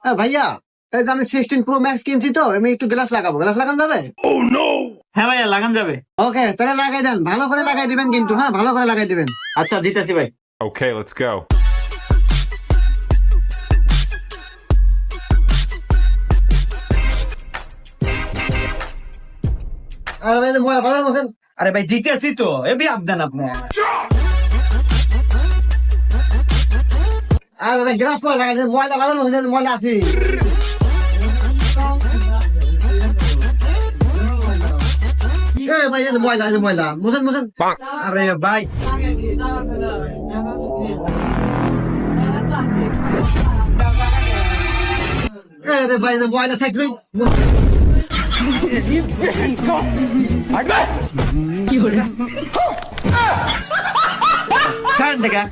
ভাইয়া, এই যে আমি 16 Pro Max কিনছি, তো আমি একটু গ্লাস লাগাবো, গ্লাস লাগানো যাবে? হ্যাঁ ভাইয়া, লাগান যাবে। ওকে, তাহলে লাগাই দেন, ভালো করে লাগাই দিবেন কিন্তু, হ্যাঁ ভালো করে লাগাই দিবেন। আচ্ছা, দিতেছি ভাই। Okay, let's go. আর ভাই, ময়লা ভালো বলছেন। আরে ভাই, দিতেছি তো, এবি আবদান আপনি। আর ভাই, গ্লাস পরে লাগাই দেন, ময়লা ভালো বলছেন, ময়লা আছে। ভাই, এই যে ময়লা, এই যে ময়লা, মুছেন মুছেন। আরে ভাই, রে ভাই, এই যে ময়লা থাকবে। ছাড়েন দেখা।